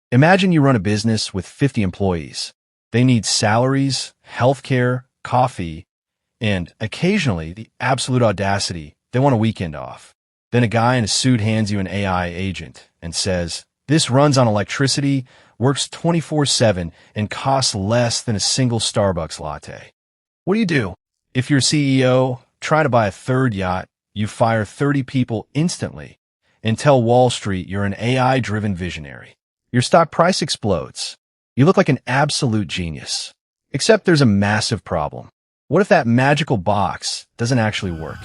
Imagine you run a business with 50 employees. They need salaries, healthcare, coffee, and occasionally the absolute audacity, they want a weekend off. Then a guy in a suit hands you an AI agent and says, "This runs on electricity, works 24/7, and costs less than a single Starbucks latte." What do? If you're CEO, trying to buy a third yacht, you fire 30 people instantly and tell Wall Street you're an AI-driven visionary. Your stock price explodes. You look like an absolute genius. Except there's a massive problem. What if that magical box doesn't actually work?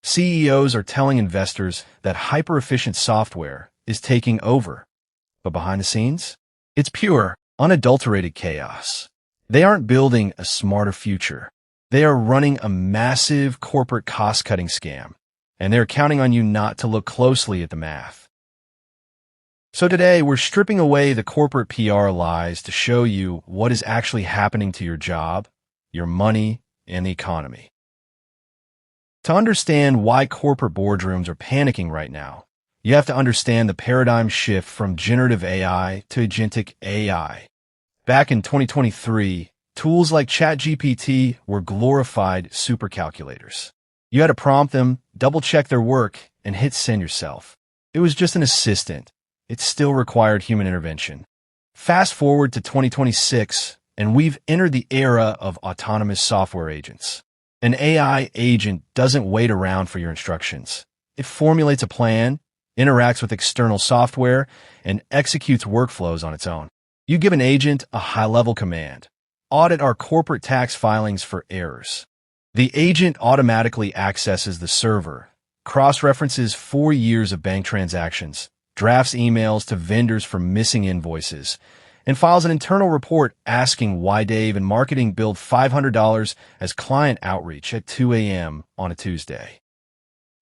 CEOs are telling investors that hyper-efficient software is taking over. But behind the scenes, it's pure, unadulterated chaos. They aren't building a smarter future. They are running a massive corporate cost-cutting scam, and they're counting on you not to look closely at the math. So today, we're stripping away the corporate PR lies to show you what is actually happening to your job, your money, and the economy. To understand why corporate boardrooms are panicking right now, you have to understand the paradigm shift from generative AI to agentic AI. Back in 2023, tools like ChatGPT were glorified supercalculators. You had to prompt them, double-check their work, and hit send yourself. It was just an assistant. It still required human intervention. Fast forward to 2026, and we've entered the era of autonomous software agents. An AI agent doesn't wait around for your instructions. It formulates a plan, interacts with external software, and executes workflows on its own. You give an agent a high-level command: audit our corporate tax filings for errors. The agent automatically accesses the server, cross-references 4 years of bank transactions, drafts emails to vendors for missing invoices, and files an internal report asking why Dave in marketing billed $500 as client outreach at 2 a.m. on a Tuesday.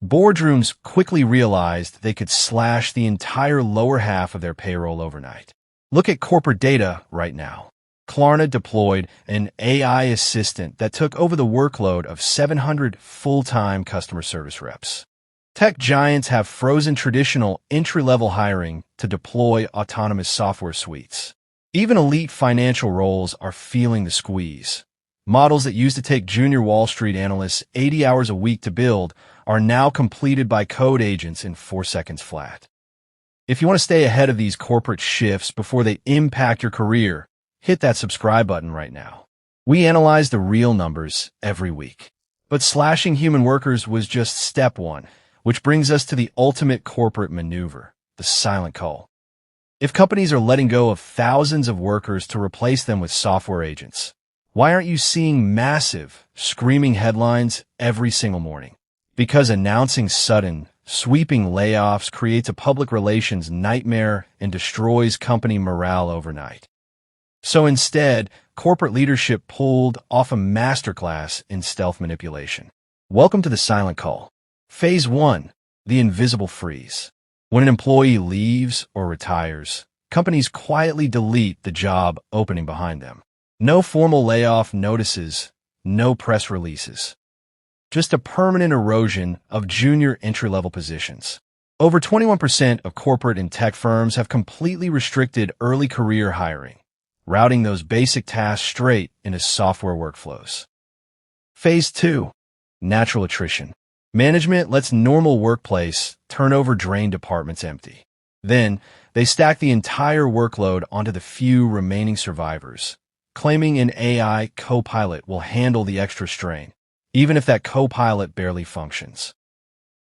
Boardrooms quickly realized they could slash the entire lower half of their payroll overnight. Look at corporate data right now. Klarna deployed an AI assistant that took over the workload of 700 full-time customer service reps. Tech giants have frozen traditional entry-level hiring to deploy autonomous software suites. Even elite financial roles are feeling the squeeze. Models that used to take junior Wall Street analysts 80 hours a week to build are now completed by code agents in 4 seconds flat. If you want to stay ahead of these corporate shifts before they impact your career, hit that subscribe button right now. We analyze the real numbers every week. But slashing human workers was just step one, which brings us to the ultimate corporate maneuver, the Silent Cull. If companies are letting go of thousands of workers to replace them with software agents, why aren't you seeing massive, screaming headlines every single morning? Because announcing sudden, sweeping layoffs creates a public relations nightmare and destroys company morale overnight. So instead, corporate leadership pulled off a masterclass in stealth manipulation. Welcome to the Silent Cull. Phase 1, the invisible freeze. When an employee leaves or retires, companies quietly delete the job opening behind them. No formal layoff notices, no press releases. Just a permanent erosion of junior entry-level positions. Over 21% of corporate and tech firms have completely restricted early career hiring, routing those basic tasks straight into software workflows. Phase 2, natural attrition. Management lets normal workplace turnover drain departments empty. Then, they stack the entire workload onto the few remaining survivors, claiming an AI co-pilot will handle the extra strain, even if that co-pilot barely functions.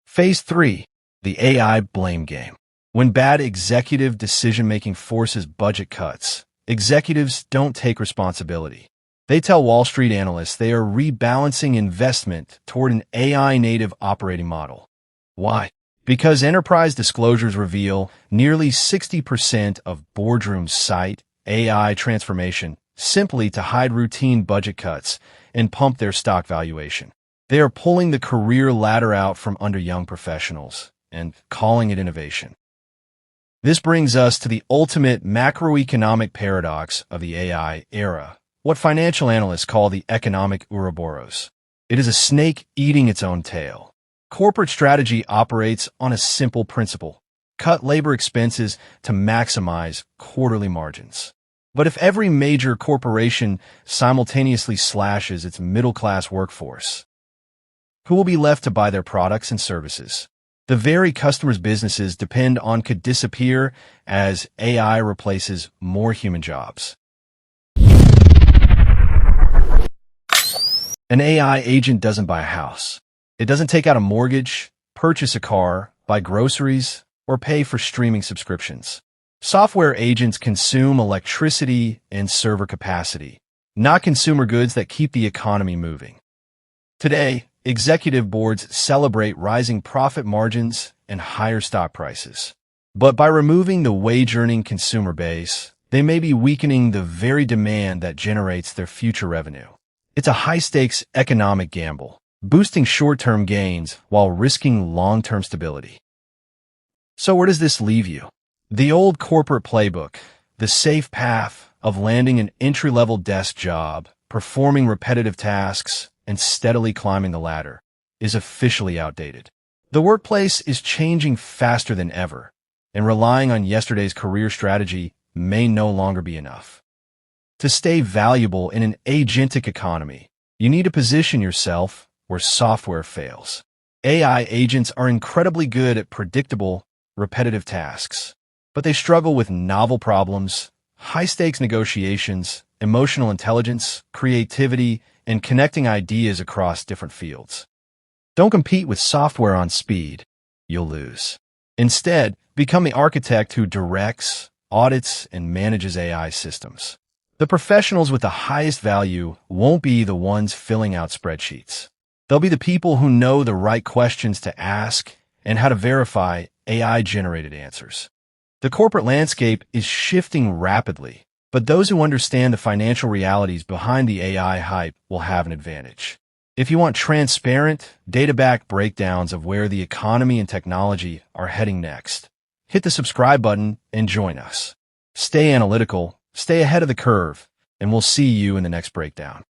Phase 3, the AI blame game. When bad executive decision-making forces budget cuts, executives don't take responsibility. They tell Wall Street analysts they are rebalancing investment toward an AI-native operating model. Why? Because enterprise disclosures reveal nearly 60% of boardrooms cite AI transformation simply to hide routine budget cuts and pump their stock valuation. They are pulling the career ladder out from under young professionals and calling it innovation. This brings us to the ultimate macroeconomic paradox of the AI era, what financial analysts call the economic Ouroboros. It is a snake eating its own tail. Corporate strategy operates on a simple principle: cut labor expenses to maximize quarterly margins. But if every major corporation simultaneously slashes its middle-class workforce, who will be left to buy their products and services? The very customers' businesses depend on could disappear as AI replaces more human jobs. An AI agent doesn't buy a house. It doesn't take out a mortgage, purchase a car, buy groceries, or pay for streaming subscriptions. Software agents consume electricity and server capacity, not consumer goods that keep the economy moving. Today, executive boards celebrate rising profit margins and higher stock prices. But by removing the wage-earning consumer base, they may be weakening the very demand that generates their future revenue. It's a high-stakes economic gamble, boosting short-term gains while risking long-term stability. So where does this leave you? The old corporate playbook, the safe path of landing an entry-level desk job, performing repetitive tasks, and steadily climbing the ladder, is officially outdated. The workplace is changing faster than ever, and relying on yesterday's career strategy may no longer be enough. To stay valuable in an agentic economy, you need to position yourself where software fails. AI agents are incredibly good at predictable, repetitive tasks, but they struggle with novel problems, high-stakes negotiations, emotional intelligence, creativity, and connecting ideas across different fields. Don't compete with software on speed. You'll lose. Instead, become the architect who directs, audits, and manages AI systems. The professionals with the highest value won't be the ones filling out spreadsheets. They'll be the people who know the right questions to ask and how to verify AI-generated answers. The corporate landscape is shifting rapidly, but those who understand the financial realities behind the AI hype will have an advantage. If you want transparent, data-backed breakdowns of where the economy and technology are heading next, hit the subscribe button and join us. Stay analytical, stay ahead of the curve, and we'll see you in the next breakdown.